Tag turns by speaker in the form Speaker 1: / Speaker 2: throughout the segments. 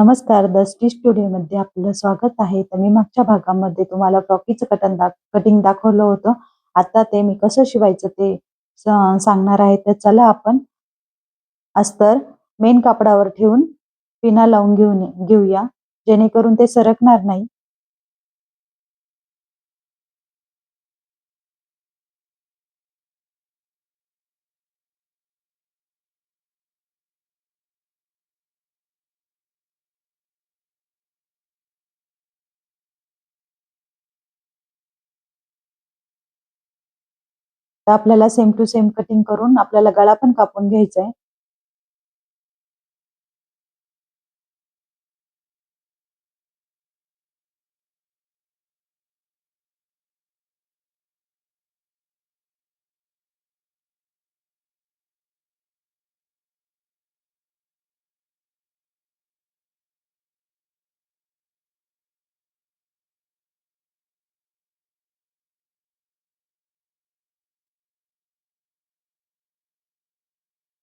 Speaker 1: नमस्कार, the stitch स्टुडिओमध्ये आपलं स्वागत आहे. तर मी मागच्या भागामध्ये तुम्हाला फ्रॉकीचं कटिंग दाखवलं होतं. आता ते मी कसं शिवायचं ते सांगणार आहे. तर चला आपण अस्तर मेन कापडावर ठेवून पिना लावून घेऊया, जेणेकरून ते सरकणार नाही. तर आपल्याला सेम टू सेम कटिंग करून आपल्याला गळा पण कापून घ्यायचा आहे.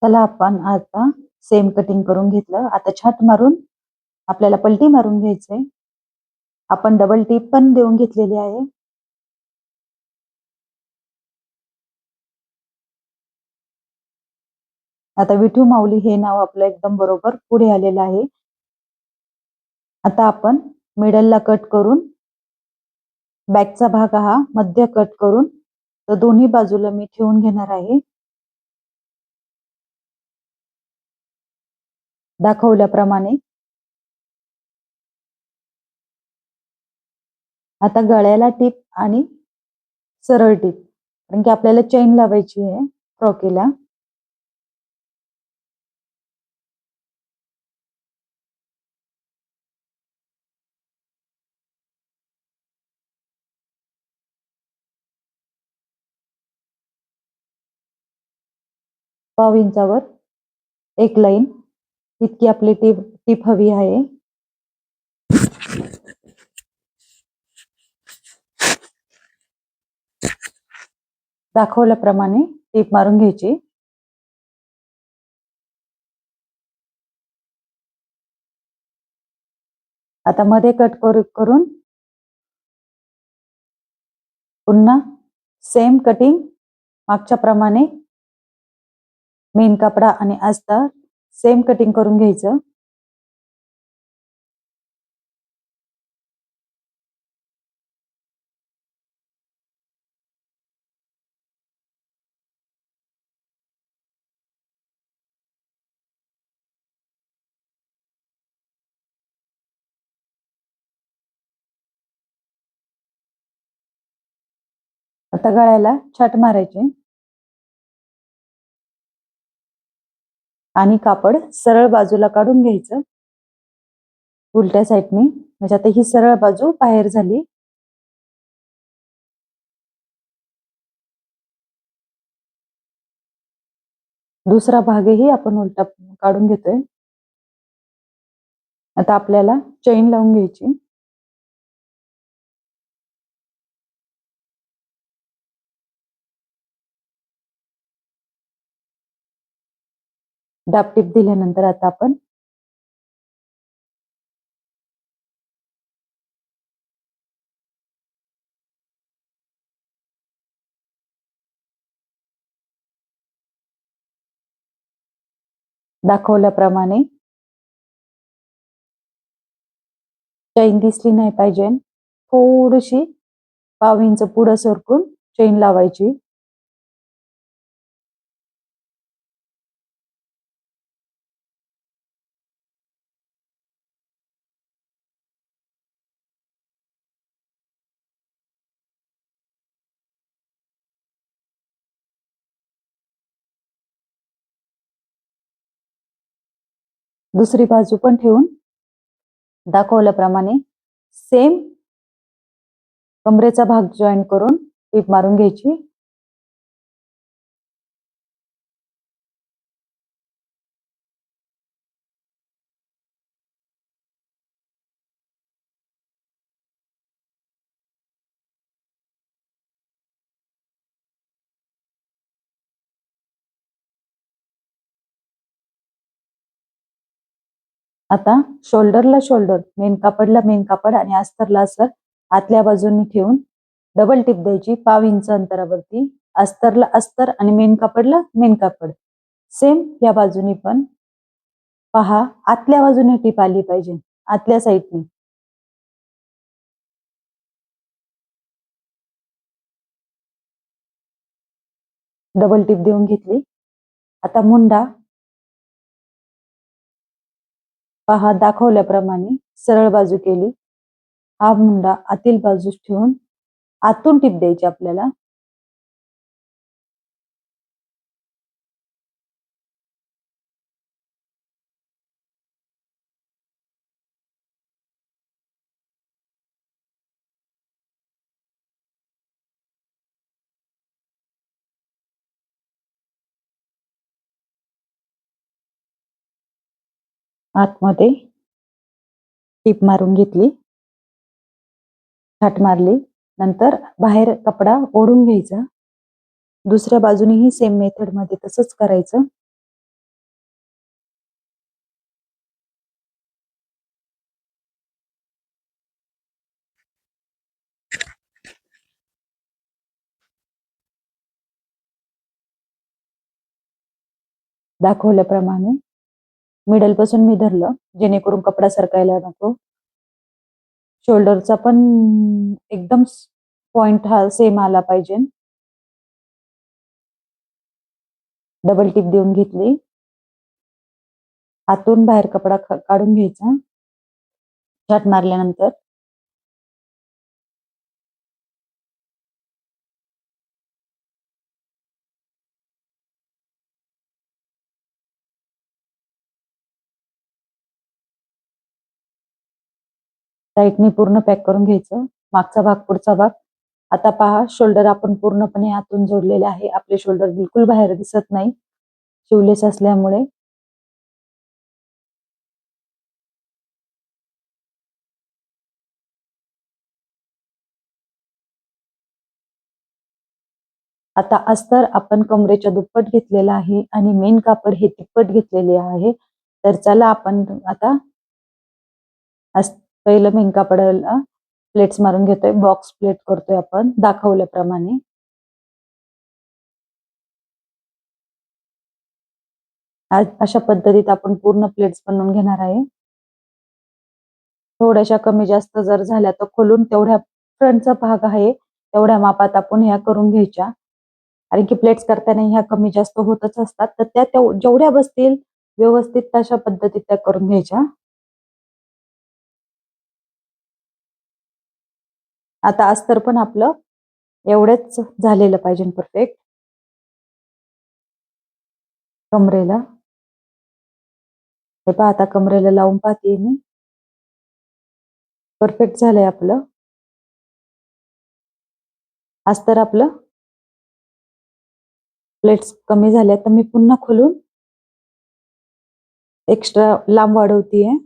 Speaker 1: चला आपण आता सेम कटिंग करून घेतलं. आता छाट मारून आपल्याला पलटी मारून घ्यायचंय. आपण डबल टीप पण देऊन घेतलेली आहे. आता विठू माऊली हे नाव आपलं एकदम बरोबर पुढे आलेलं आहे. आता आपण मिडलला कट करून बॅकचा भाग हा मध्य कट करून तर दोन्ही बाजूला मी ठेवून घेणार आहे. दाखवल्याप्रमाणे. आता गळ्याला टीप आणि सरळ टीप, कारण की आपल्याला चेन लावायची आहे फ्रॉकीला. पाव इंचावर एक लाईन इतकी आपली टीप टीप हवी आहे. दाखवल्याप्रमाणे टीप मारून घ्यायची. आता मध्ये कट करून पुन्हा सेम कटिंग मागच्या प्रमाणे मेन कपडा आणि अस्तर सेम कटिंग करून घ्यायचं. आता गळ्याला छाट मारायचे आणि कापड सरळ बाजूला काढून घ्यायचं उलट्या साईडने. म्हणजे आता ही सरळ बाजू बाहेर झाली. दुसरा भागही आपण उलटा काढून घेतोय. आता आपल्याला चेन लावून घ्यायची. दाबटीप दिल्यानंतर आता आपण दाखवल्याप्रमाणे चैन दिसली नाही पाहिजे. थोडीशी पाव इंच पुढं सरकून चेन लावायची. दुसरी बाजू पण ठेवून दाखवल्याप्रमाणे सेम कमरेचा भाग जॉईन करून टीप मारून घ्यायची. आता शोल्डरला शोल्डर, मेन कापडला मेन कापड आणि अस्तरला अस्तर आतल्या बाजूने ठेवून डबल टिप द्यायची 5 इंच अंतरावरती. अस्तरला अस्तर आणि मेन कापडला मेन कापड. सेम या बाजूनी पण पहा, आतल्या बाजूने टिप आली पाहिजे, आतल्या साईडने. डबल टिप देऊन घेतली. आता मुंडा पहा, दाखवल्याप्रमाणे सरळ बाजू केली. हा मुंडा आतील बाजूस ठेवून आतून टिप द्यायची आपल्याला. आतमध्ये टिप मारून घेतली, थाट मारली. नंतर बाहेर कपडा ओढून घ्यायचा. दुसऱ्या बाजूनेही सेम मेथड मध्ये तसंच करायचं. दाखवल्याप्रमाणे मिडल पासून मी धरलं, जेणेकरून कपडा सरकायला नको. शोल्डरचा पण एकदम पॉइंट हा सेम आला पाहिजे. डबल टिप देऊन घेतली. आतून बाहेर कपडा काढून घ्यायचा. थाट मारल्यानंतर टाईटनी पूर्ण पॅक करून घ्यायचं, मागचा भाग पुढचा भाग. आता पहा, शोल्डर आपण पूर्णपणे आतून जोडलेले आहे. आपले शोल्डर बिलकुल बाहेर दिसत नाही शिवलेस असल्यामुळे. आता अस्तर आपण कमरेच्या दुप्पट घेतलेला आहे आणि मेन कापड हे तिप्पट घेतलेले आहे. तर चला आपण आता पहिलं मेन कापडाला प्लेट्स मारून घेतोय. बॉक्स प्लेट करतोय आपण दाखवल्याप्रमाणे. अशा पद्धतीत आपण पूर्ण प्लेट्स बनवून घेणार आहे. थोड्याशा कमी जास्त जर झाल्या तर खोलून तेवढ्या फ्रंटचा भाग आहे तेवढ्या मापात आपण ह्या करून घ्यायच्या. कारण की प्लेट्स करताना ह्या कमी जास्त होतच असतात, तर त्या जेवढ्या बसतील व्यवस्थित तशा पद्धतीत त्या करून घ्यायच्या. आता अस्तर पण आपलं एवढंच झालेलं पाहिजे परफेक्ट. कमरेला हे पहा, आता कमरेला लावून पाहते मी. परफेक्ट झालंय आपलं अस्तर. आपलं प्लेट्स कमी झाल्या तर मी पुन्हा खोलून एक्स्ट्रा लांब वाढवतीये.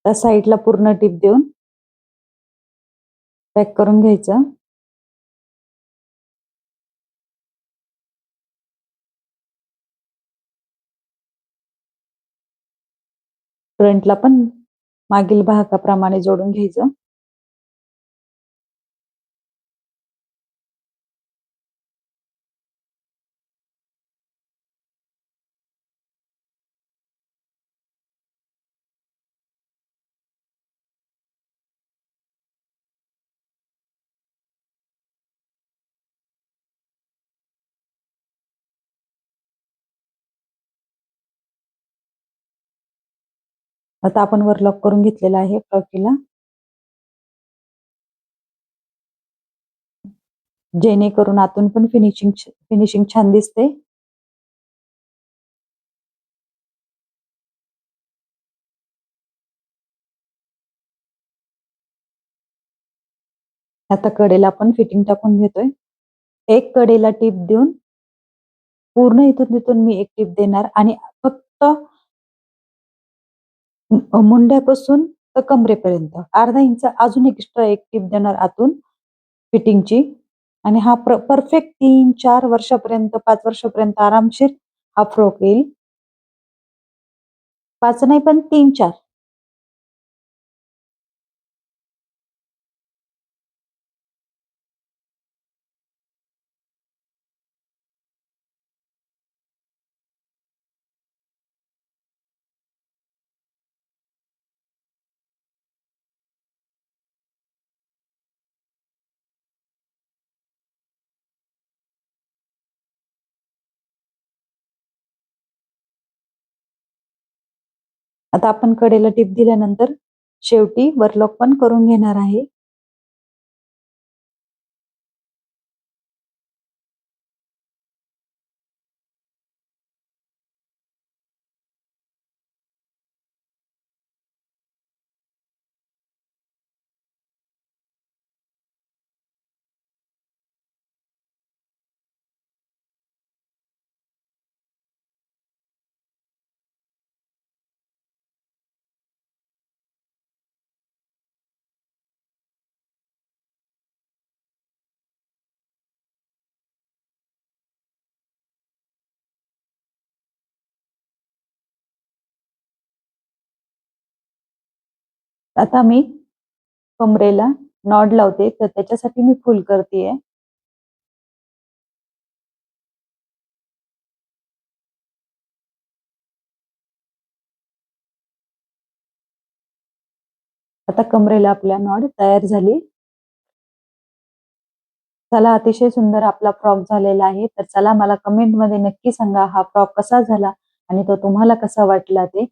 Speaker 1: त्या साईडला पूर्ण टिप देऊन पॅक करून घ्यायचं. फ्रंटला पण मागील भागाप्रमाणे जोडून घ्यायचं. आता आपण वर लॉक करून घेतलेला आहे फ्रॉकीला, जेणेकरून आतून पण फिनिशिंग छान दिसते. आता कडेला आपण फिटिंग टाकून घेतोय. एक कडेला टिप देऊन पूर्ण इथून तिथून मी एक टिप देणार आणि फक्त मुंड्यापासून तर कमरेपर्यंत अर्धा इंच अजून एक्स्ट्रा एक टिप देणार आतून फिटिंगची. आणि हा परफेक्ट 3-4 वर्षापर्यंत 5 वर्षापर्यंत आरामशीर हा फ्रॉक येईल. 5 नाही पण 3-4. आता आपण कडेला टिप दिल्यानंतर शेवटी वरलॉक पण करून घेणार आहे. आता मी कमरेला नॉड लावते, तर त्याच्यासाठी मी फुल करतेय. आता कमरेला आपल्या नॉड तयार झाली. चला, अतिशय सुंदर आपला फ्रॉक झालेला आहे. तर चला, मला कमेंटमध्ये नक्की सांगा हा फ्रॉक कसा झाला आणि तो तुम्हाला कसा वाटला ते.